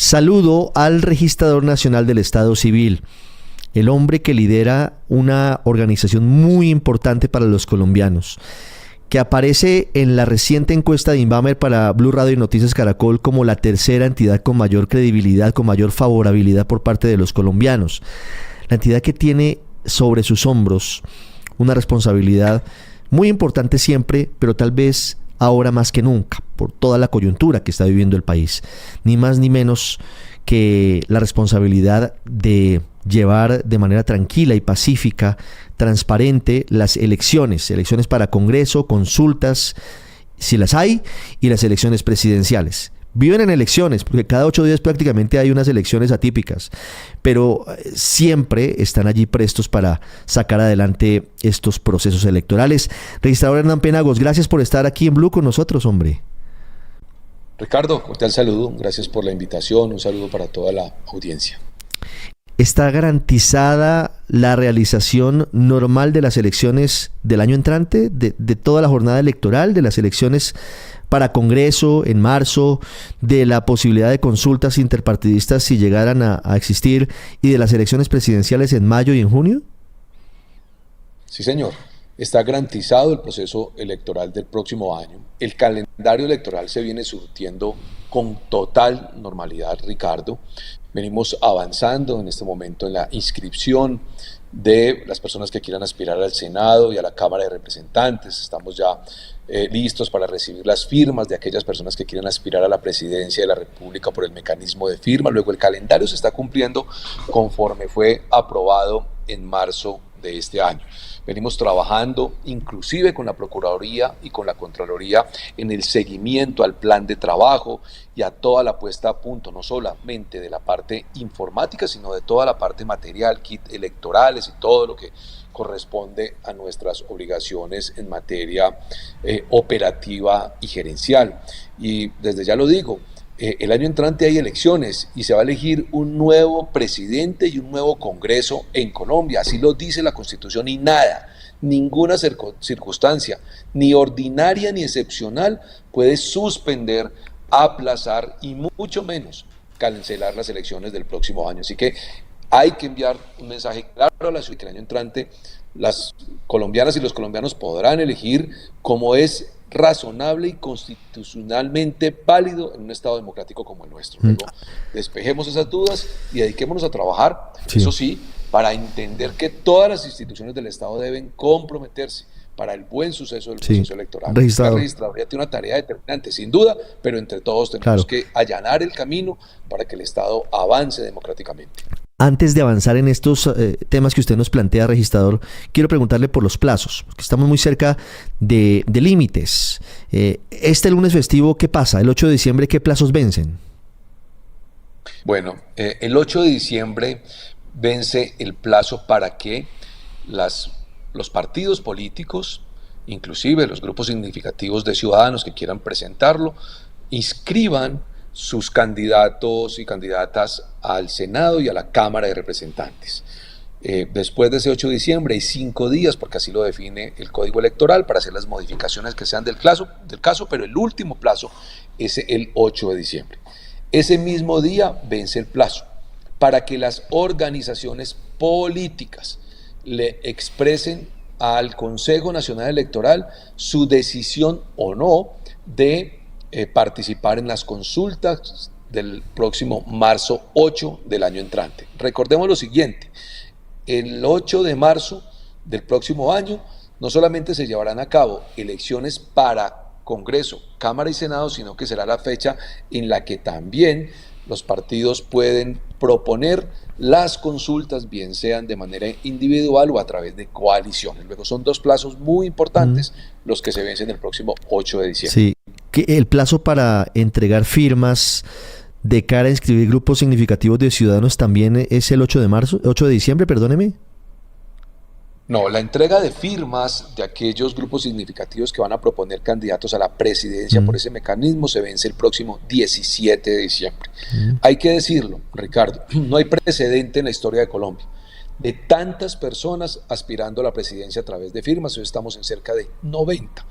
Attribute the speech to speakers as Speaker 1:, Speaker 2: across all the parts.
Speaker 1: Saludo al registrador nacional del Estado Civil, el hombre que lidera una organización muy importante para los colombianos, que aparece en la reciente encuesta de Inbamer para Blue Radio y Noticias Caracol como la tercera entidad con mayor credibilidad, con mayor favorabilidad por parte de los colombianos. La entidad que tiene sobre sus hombros una responsabilidad muy importante siempre, pero tal vez ahora más que nunca, por toda la coyuntura que está viviendo el país. Ni más ni menos que la responsabilidad de llevar de manera tranquila y pacífica, transparente, las elecciones para Congreso, consultas, si las hay, y las elecciones presidenciales. Viven en elecciones, porque cada 8 días prácticamente hay unas elecciones atípicas, pero siempre están allí prestos para sacar adelante estos procesos electorales. Registrador Hernán Penagos, gracias por estar aquí en Blue con nosotros, hombre.
Speaker 2: Ricardo, cordial saludo, gracias por la invitación, un saludo para toda la audiencia.
Speaker 1: ¿Está garantizada la realización normal de las elecciones del año entrante, de toda la jornada electoral, de las elecciones para Congreso en marzo, de la posibilidad de consultas interpartidistas si llegaran a existir, y de las elecciones presidenciales en mayo y en junio?
Speaker 2: Sí, señor. Está garantizado el proceso electoral del próximo año. El calendario electoral se viene surtiendo con total normalidad, Ricardo. Venimos avanzando en este momento en la inscripción de las personas que quieran aspirar al Senado y a la Cámara de Representantes. Estamos ya listos para recibir las firmas de aquellas personas que quieran aspirar a la presidencia de la República por el mecanismo de firma. Luego el calendario se está cumpliendo conforme fue aprobado en marzo de este año. Venimos trabajando inclusive con la Procuraduría y con la Contraloría en el seguimiento al plan de trabajo y a toda la puesta a punto, no solamente de la parte informática, sino de toda la parte material, kit electorales y todo lo que corresponde a nuestras obligaciones en materia operativa y gerencial. Y desde ya lo digo, el año entrante hay elecciones y se va a elegir un nuevo presidente y un nuevo Congreso en Colombia, así lo dice la Constitución, y ninguna circunstancia, ni ordinaria ni excepcional, puede suspender, aplazar y mucho menos cancelar las elecciones del próximo año. Así que hay que enviar un mensaje claro a la ciudadanía que el año entrante las colombianas y los colombianos podrán elegir como es razonable y constitucionalmente válido en un Estado democrático como el nuestro. Luego, despejemos esas dudas y dediquémonos a trabajar, eso sí, para entender que todas las instituciones del Estado deben comprometerse para el buen suceso del proceso electoral. La registraduría tiene una tarea determinante, sin duda, pero entre todos tenemos que allanar el camino para que el Estado avance democráticamente.
Speaker 1: Antes de avanzar en estos temas que usted nos plantea, registrador, quiero preguntarle por los plazos, porque estamos muy cerca de límites. Este lunes festivo, ¿qué pasa? El 8 de diciembre, ¿qué plazos vencen?
Speaker 2: Bueno, el 8 de diciembre vence el plazo para que los partidos políticos, inclusive los grupos significativos de ciudadanos que quieran presentarlo, inscriban sus candidatos y candidatas al Senado y a la Cámara de Representantes. Después de ese 8 de diciembre hay 5 días, porque así lo define el Código Electoral, para hacer las modificaciones que sean del caso, pero el último plazo es el 8 de diciembre. Ese mismo día vence el plazo para que las organizaciones políticas le expresen al Consejo Nacional Electoral su decisión o no de participar en las consultas del próximo marzo 8 del año entrante. Recordemos lo siguiente, el 8 de marzo del próximo año no solamente se llevarán a cabo elecciones para Congreso, Cámara y Senado, sino que será la fecha en la que también los partidos pueden proponer las consultas, bien sean de manera individual o a través de coaliciones. Luego son 2 plazos muy importantes los que se vencen el próximo 8 de diciembre.
Speaker 1: Sí, que el plazo para entregar firmas de cara a inscribir grupos significativos de ciudadanos también es el 8 de diciembre, perdóneme.
Speaker 2: No, la entrega de firmas de aquellos grupos significativos que van a proponer candidatos a la presidencia por ese mecanismo se vence el próximo 17 de diciembre. Hay que decirlo, Ricardo, no hay precedente en la historia de Colombia de tantas personas aspirando a la presidencia a través de firmas. Hoy estamos en cerca de 90.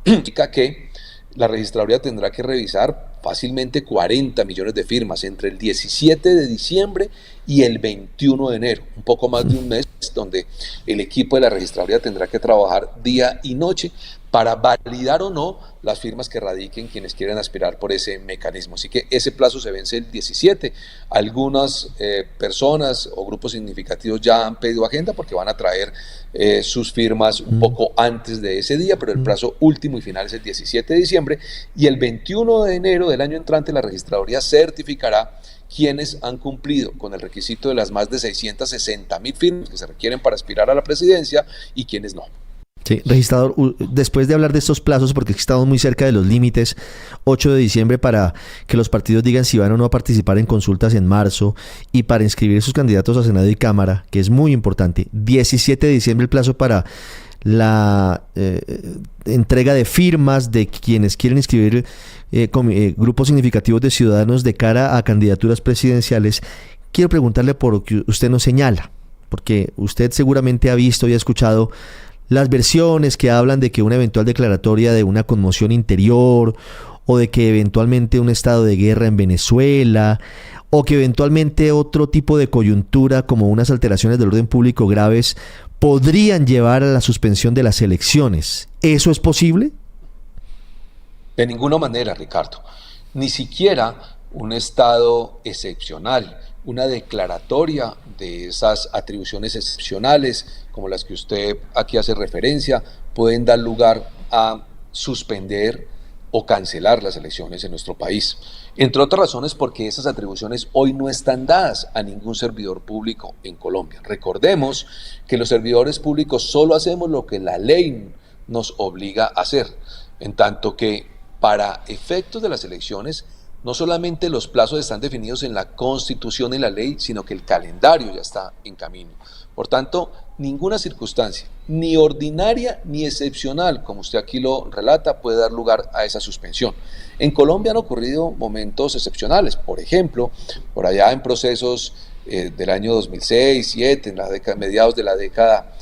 Speaker 2: Significa que la registraduría tendrá que revisar fácilmente 40 millones de firmas entre el 17 de diciembre y el 21 de enero, un poco más de un mes, donde el equipo de la registraduría tendrá que trabajar día y noche para validar o no las firmas que radiquen quienes quieren aspirar por ese mecanismo. Así que ese plazo se vence el 17. Algunas personas o grupos significativos ya han pedido agenda porque van a traer sus firmas un poco antes de ese día, pero el plazo último y final es el 17 de diciembre, y el 21 de enero del año entrante la registraduría certificará quienes han cumplido con el requisito de las más de 660,000 firmas que se requieren para aspirar a la presidencia y quienes no.
Speaker 1: Sí, registrador, después de hablar de estos plazos, porque estamos muy cerca de los límites, 8 de diciembre para que los partidos digan si van o no a participar en consultas en marzo, y para inscribir sus candidatos a Senado y Cámara, que es muy importante, 17 de diciembre el plazo para la entrega de firmas de quienes quieren inscribir grupos significativos de ciudadanos de cara a candidaturas presidenciales. Quiero preguntarle por lo que usted nos señala, porque usted seguramente ha visto y ha escuchado las versiones que hablan de que una eventual declaratoria de una conmoción interior, o de que eventualmente un estado de guerra en Venezuela, o que eventualmente otro tipo de coyuntura como unas alteraciones del orden público graves podrían llevar a la suspensión de las elecciones. ¿Eso es posible?
Speaker 2: De ninguna manera, Ricardo. Ni siquiera un estado excepcional, una declaratoria de esas atribuciones excepcionales, como las que usted aquí hace referencia, pueden dar lugar a suspender o cancelar las elecciones en nuestro país. Entre otras razones porque esas atribuciones hoy no están dadas a ningún servidor público en Colombia. Recordemos que los servidores públicos solo hacemos lo que la ley nos obliga a hacer, en tanto que para efectos de las elecciones no solamente los plazos están definidos en la Constitución y la ley, sino que el calendario ya está en camino. Por tanto, ninguna circunstancia, ni ordinaria ni excepcional, como usted aquí lo relata, puede dar lugar a esa suspensión. En Colombia han ocurrido momentos excepcionales, por ejemplo, por allá en procesos del año 2006, 2007, en la mediados de la década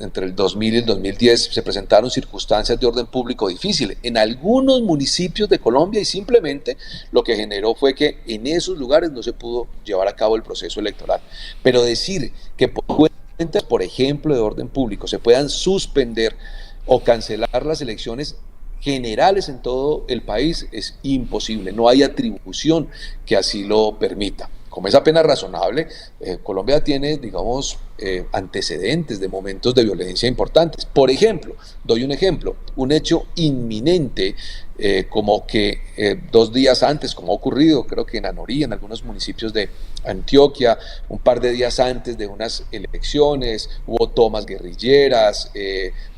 Speaker 2: entre el 2000 y el 2010 se presentaron circunstancias de orden público difíciles en algunos municipios de Colombia, y simplemente lo que generó fue que en esos lugares no se pudo llevar a cabo el proceso electoral. Pero decir que por cuentas, por ejemplo, de orden público se puedan suspender o cancelar las elecciones generales en todo el país es imposible. No hay atribución que así lo permita. Como es apenas razonable, Colombia tiene, digamos, antecedentes de momentos de violencia importantes. Por ejemplo, doy un ejemplo, un hecho inminente, como que 2 días antes, como ha ocurrido, creo que en Anorí, en algunos municipios de Antioquia, un par de días antes de unas elecciones, hubo tomas guerrilleras,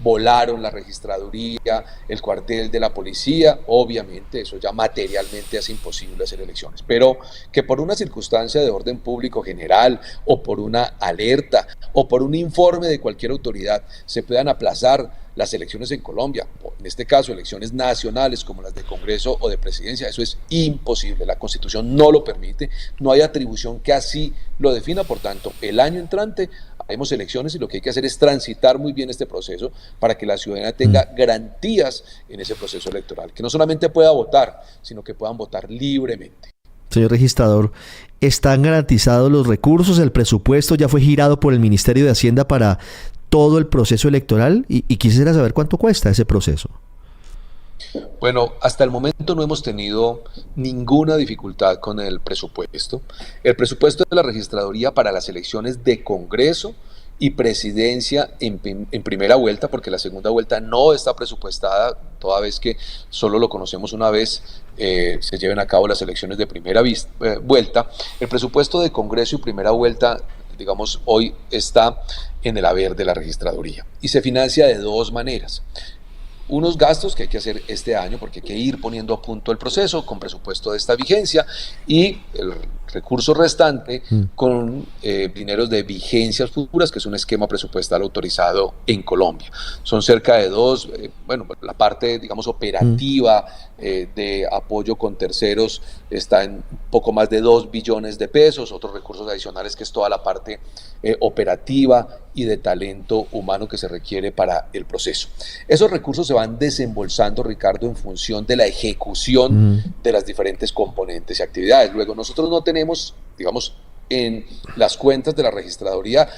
Speaker 2: volaron la registraduría, el cuartel de la policía. Obviamente eso ya materialmente hace imposible hacer elecciones, pero que por una circunstancia de orden público general, o por una alerta, o por un informe de cualquier autoridad, se puedan aplazar las elecciones en Colombia, en este caso elecciones nacionales como las de Congreso o de Presidencia, eso es imposible. La Constitución no lo permite, no hay atribución que así lo defina. Por tanto, el año entrante haremos elecciones, y lo que hay que hacer es transitar muy bien este proceso para que la ciudadanía tenga garantías en ese proceso electoral, que no solamente pueda votar, sino que puedan votar libremente.
Speaker 1: Señor registrador, ¿están garantizados los recursos? ¿El presupuesto ya fue girado por el Ministerio de Hacienda para todo el proceso electoral? Y quisiera saber cuánto cuesta ese proceso.
Speaker 2: Bueno, hasta el momento no hemos tenido ninguna dificultad con el presupuesto. El presupuesto de la registraduría para las elecciones de Congreso y Presidencia en primera vuelta, porque la segunda vuelta no está presupuestada, toda vez que solo lo conocemos una vez se lleven a cabo las elecciones de primera vuelta. El presupuesto de Congreso y primera vuelta, digamos, hoy está en el haber de la registraduría y se financia de 2 maneras. Unos gastos que hay que hacer este año, porque hay que ir poniendo a punto el proceso con presupuesto de esta vigencia, y el recurso restante con dineros de vigencias futuras, que es un esquema presupuestal autorizado en Colombia. Son cerca de la parte, digamos, operativa de apoyo con terceros está en un poco más de 2 billones de pesos, otros recursos adicionales que es toda la parte operativa y de talento humano que se requiere para el proceso. Esos recursos se van van desembolsando, Ricardo, en función de la ejecución de las diferentes componentes y actividades. Luego, nosotros no tenemos, digamos, en las cuentas de la registraduría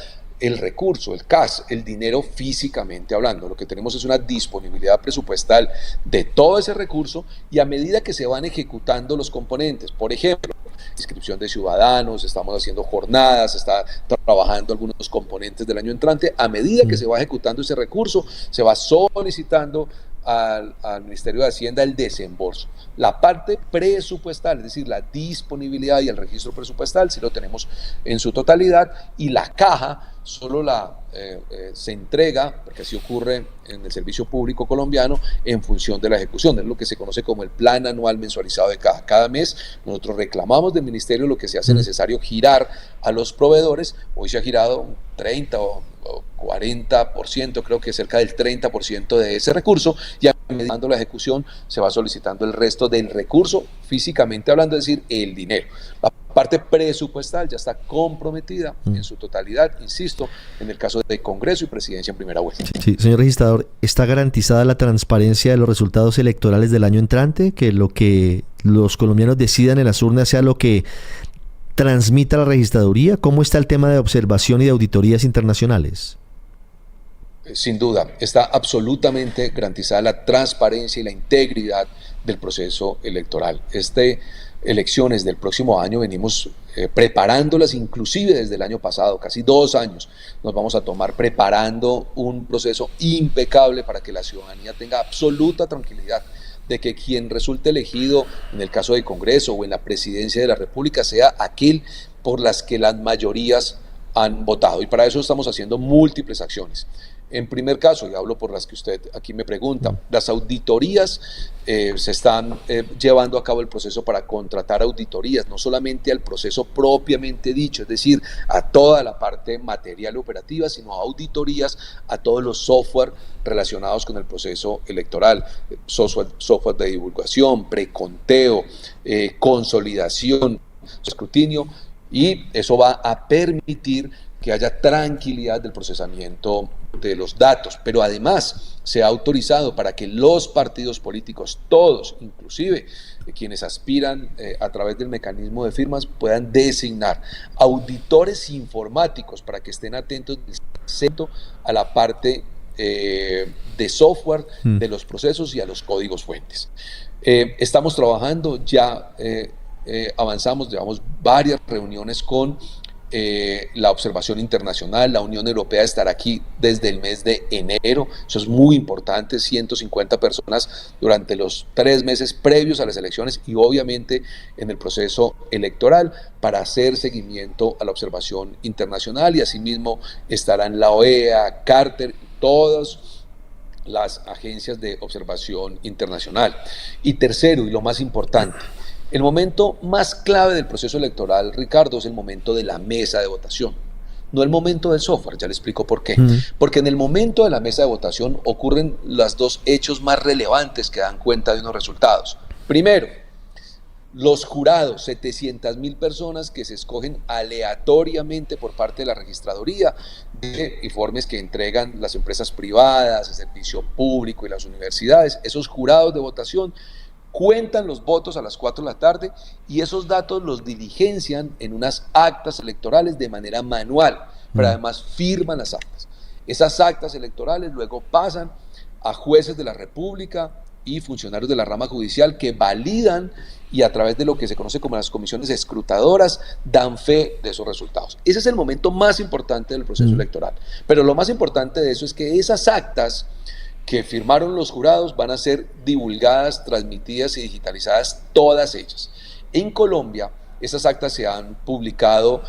Speaker 2: el recurso, el cash, el dinero físicamente hablando. Lo que tenemos es una disponibilidad presupuestal de todo ese recurso, y a medida que se van ejecutando los componentes, por ejemplo, inscripción de ciudadanos, estamos haciendo jornadas, está trabajando algunos componentes del año entrante, a medida que se va ejecutando ese recurso, se va solicitando al Ministerio de Hacienda el desembolso. La parte presupuestal, es decir, la disponibilidad y el registro presupuestal, sí lo tenemos en su totalidad, y la caja solo se entrega, porque así ocurre en el servicio público colombiano, en función de la ejecución. Es lo que se conoce como el plan anual mensualizado de caja. Cada mes nosotros reclamamos del ministerio lo que se hace necesario girar a los proveedores. Hoy se ha girado un 30 o 40%, creo que cerca del 30% de ese recurso, y a medida que la ejecución se va solicitando el resto del recurso, físicamente hablando, es decir, el dinero. La parte presupuestal ya está comprometida en su totalidad, insisto, en el caso de Congreso y Presidencia en primera vuelta.
Speaker 1: Sí, señor registrador, ¿está garantizada la transparencia de los resultados electorales del año entrante? Que lo que los colombianos decidan en las urnas sea lo que transmita la registraduría. ¿Cómo está el tema de observación y de auditorías internacionales?
Speaker 2: Sin duda, está absolutamente garantizada la transparencia y la integridad del proceso electoral. Elecciones del próximo año venimos preparándolas inclusive desde el año pasado, casi 2 años. Nos vamos a tomar preparando un proceso impecable para que la ciudadanía tenga absoluta tranquilidad de que quien resulte elegido en el caso del Congreso o en la Presidencia de la República sea aquel por las que las mayorías han votado. Y para eso estamos haciendo múltiples acciones. En primer caso, y hablo por las que usted aquí me pregunta, las auditorías, se están llevando a cabo el proceso para contratar auditorías, no solamente al proceso propiamente dicho, es decir, a toda la parte material operativa, sino a auditorías a todos los software relacionados con el proceso electoral, software de divulgación, preconteo, consolidación, escrutinio, y eso va a permitir que haya tranquilidad del procesamiento de los datos, pero además se ha autorizado para que los partidos políticos, todos, inclusive quienes aspiran a través del mecanismo de firmas, puedan designar auditores informáticos para que estén atentos a la parte de software de los procesos y a los códigos fuentes. Estamos trabajando, ya avanzamos, llevamos varias reuniones con la observación internacional. La Unión Europea estará aquí desde el mes de enero, eso es muy importante, 150 personas durante los 3 meses previos a las elecciones y obviamente en el proceso electoral para hacer seguimiento a la observación internacional, y asimismo estarán la OEA, Carter, todas las agencias de observación internacional. Y tercero, y lo más importante, el momento más clave del proceso electoral, Ricardo, es el momento de la mesa de votación, no el momento del software. Ya le explico por qué. Porque en el momento de la mesa de votación ocurren los 2 hechos más relevantes que dan cuenta de unos resultados. Primero, los jurados, 700.000 personas que se escogen aleatoriamente por parte de la registraduría, de informes que entregan las empresas privadas, el servicio público y las universidades. Esos jurados de votación cuentan los votos a las 4 de la tarde y esos datos los diligencian en unas actas electorales de manera manual, pero además firman las actas. Esas actas electorales luego pasan a jueces de la República y funcionarios de la rama judicial que validan y a través de lo que se conoce como las comisiones escrutadoras dan fe de esos resultados. Ese es el momento más importante del proceso electoral. Pero lo más importante de eso es que esas actas que firmaron los jurados van a ser divulgadas, transmitidas y digitalizadas, todas ellas. En Colombia, esas actas se han publicado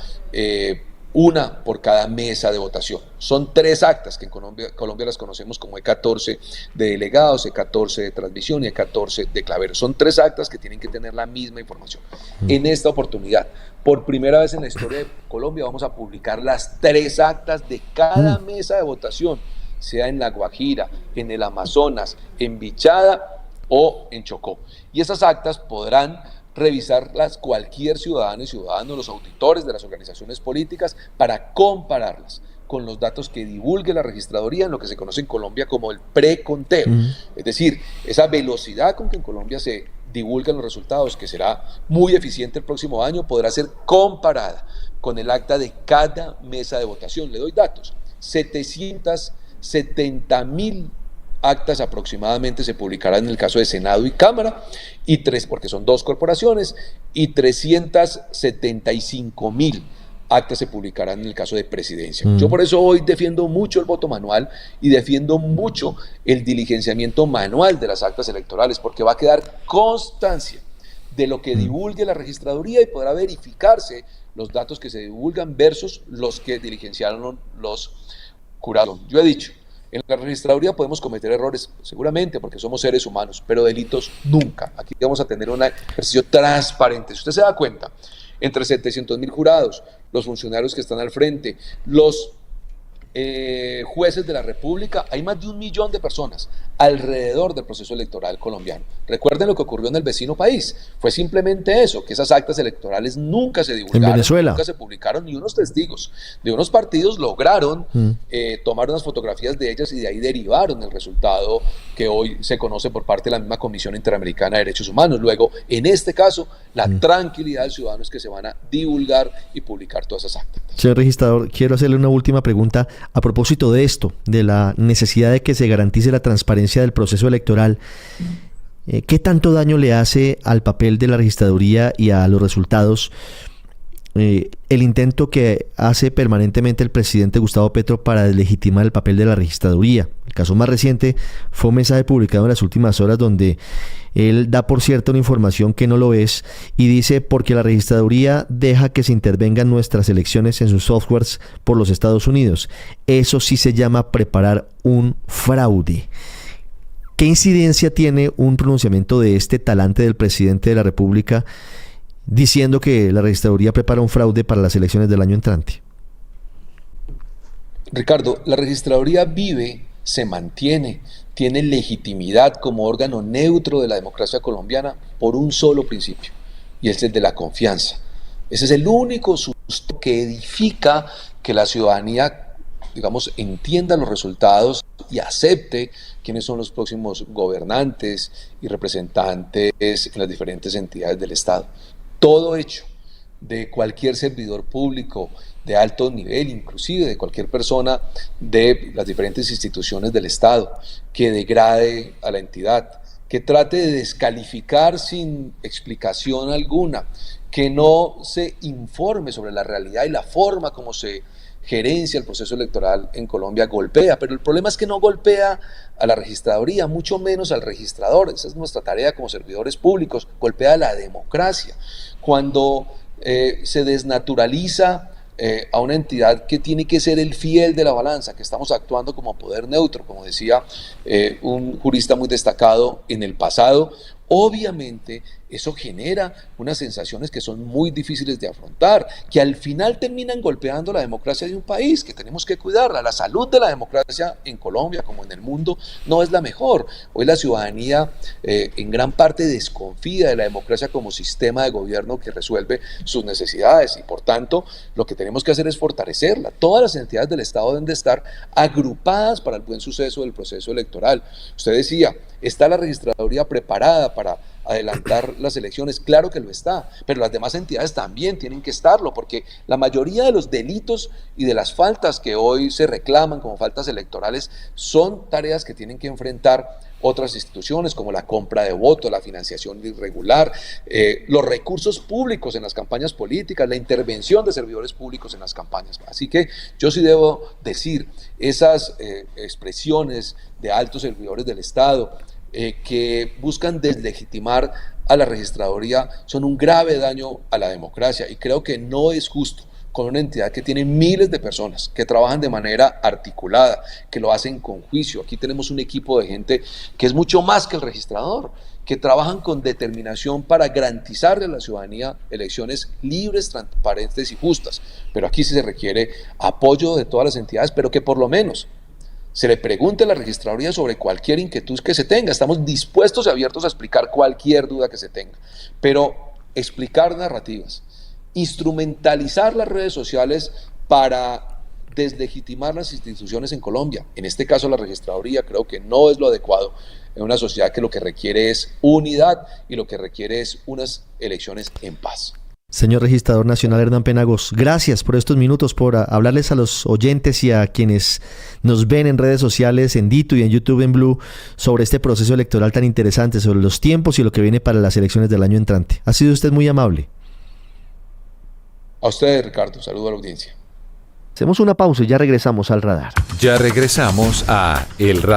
Speaker 2: una por cada mesa de votación. Son 3 actas que en Colombia las conocemos como E14 de delegados, E14 de transmisión y E14 de claveros. Son 3 actas que tienen que tener la misma información. En esta oportunidad, por primera vez en la historia de Colombia, vamos a publicar las 3 actas de cada mesa de votación, sea en La Guajira, en el Amazonas, en Vichada o en Chocó. Y esas actas podrán revisarlas cualquier ciudadano y ciudadano, los auditores de las organizaciones políticas, para compararlas. con los datos que divulgue la registraduría en lo que se conoce en Colombia como el preconteo. Es decir, esa velocidad con que en Colombia se divulgan los resultados, que será muy eficiente el próximo año, podrá ser comparada con el acta de cada mesa de votación. Le doy datos: 770.000 actas aproximadamente se publicarán en el caso de Senado y Cámara, porque son dos corporaciones, y 375.000 actas se publicarán en el caso de Presidencia. Yo por eso hoy defiendo mucho el voto manual y defiendo mucho el diligenciamiento manual de las actas electorales, porque va a quedar constancia de lo que divulgue la registraduría y podrá verificarse los datos que se divulgan versus los que diligenciaron los jurados. Yo he dicho, en la registraduría podemos cometer errores, seguramente, porque somos seres humanos, pero delitos nunca. Aquí vamos a tener un ejercicio transparente. Si usted se da cuenta, entre 700.000 jurados, los funcionarios que están al frente, los jueces de la República, hay más de 1 millón de personas alrededor del proceso electoral colombiano. Recuerden lo que ocurrió en el vecino país. Fue simplemente eso, que esas actas electorales nunca se divulgaron,
Speaker 1: en Venezuela
Speaker 2: nunca se publicaron, ni unos testigos de unos partidos lograron tomar unas fotografías de ellas y de ahí derivaron el resultado que hoy se conoce por parte de la misma Comisión Interamericana de Derechos Humanos. Luego, en este caso, la tranquilidad del ciudadano es que se van a divulgar y publicar todas esas actas.
Speaker 1: Señor registrador, quiero hacerle una última pregunta a propósito de esto, de la necesidad de que se garantice la transparencia del proceso electoral. ¿Qué tanto daño le hace al papel de la registraduría y a los resultados el intento que hace permanentemente el presidente Gustavo Petro para deslegitimar el papel de la registraduría? El caso más reciente fue un mensaje publicado en las últimas horas donde él da por cierto una información que no lo es y dice: porque la registraduría deja que se intervengan nuestras elecciones en sus softwares por los Estados Unidos. Eso sí se llama preparar un fraude. ¿Qué incidencia tiene un pronunciamiento de este talante del presidente de la República diciendo que la registraduría prepara un fraude para las elecciones del año entrante?
Speaker 2: Ricardo, la registraduría vive, se mantiene, tiene legitimidad como órgano neutro de la democracia colombiana por un solo principio, y es el de la confianza. Ese es el único susto que edifica que la ciudadanía, digamos, entienda los resultados y acepte quiénes son los próximos gobernantes y representantes en las diferentes entidades del Estado. Todo hecho de cualquier servidor público de alto nivel, inclusive de cualquier persona de las diferentes instituciones del Estado, que degrade a la entidad, que trate de descalificar sin explicación alguna, que no se informe sobre la realidad y la forma como se gerencia el proceso electoral en Colombia, golpea. Pero el problema es que no golpea a la registraduría, mucho menos al registrador. Esa es nuestra tarea como servidores públicos, golpea a la democracia. Cuando se desnaturaliza a una entidad que tiene que ser el fiel de la balanza, que estamos actuando como poder neutro, como decía un jurista muy destacado en el pasado, obviamente eso genera unas sensaciones que son muy difíciles de afrontar, que al final terminan golpeando la democracia de un país, que tenemos que cuidarla. La salud de la democracia en Colombia, como en el mundo, no es la mejor. Hoy la ciudadanía en gran parte desconfía de la democracia como sistema de gobierno que resuelve sus necesidades, y por tanto lo que tenemos que hacer es fortalecerla. Todas las entidades del Estado deben de estar agrupadas para el buen suceso del proceso electoral. Usted decía, ¿está la registraduría preparada para adelantar las elecciones? Claro que lo está, pero las demás entidades también tienen que estarlo, porque la mayoría de los delitos y de las faltas que hoy se reclaman como faltas electorales son tareas que tienen que enfrentar otras instituciones, como la compra de votos, la financiación irregular, los recursos públicos en las campañas políticas, la intervención de servidores públicos en las campañas. Así que yo sí debo decir, esas expresiones de altos servidores del Estado que buscan deslegitimar a la registraduría son un grave daño a la democracia, y creo que no es justo con una entidad que tiene miles de personas que trabajan de manera articulada, que lo hacen con juicio. Aquí tenemos un equipo de gente que es mucho más que el registrador, que trabajan con determinación para garantizarle a la ciudadanía elecciones libres, transparentes y justas. Pero aquí sí se requiere apoyo de todas las entidades, pero que por lo menos se le pregunte a la registraduría sobre cualquier inquietud que se tenga. Estamos dispuestos y abiertos a explicar cualquier duda que se tenga, pero explicar narrativas, instrumentalizar las redes sociales para deslegitimar las instituciones en Colombia. En este caso la registraduría creo que no es lo adecuado en una sociedad que lo que requiere es unidad y lo que requiere es unas elecciones en paz.
Speaker 1: Señor registrador nacional Hernán Penagos, gracias por estos minutos, por hablarles a los oyentes y a quienes nos ven en redes sociales, en Dito y en YouTube, en Blue, sobre este proceso electoral tan interesante, sobre los tiempos y lo que viene para las elecciones del año entrante. Ha sido usted muy amable.
Speaker 2: A usted, Ricardo, saludo a la audiencia.
Speaker 1: Hacemos una pausa y ya regresamos al radar.
Speaker 3: Ya regresamos a El Radar.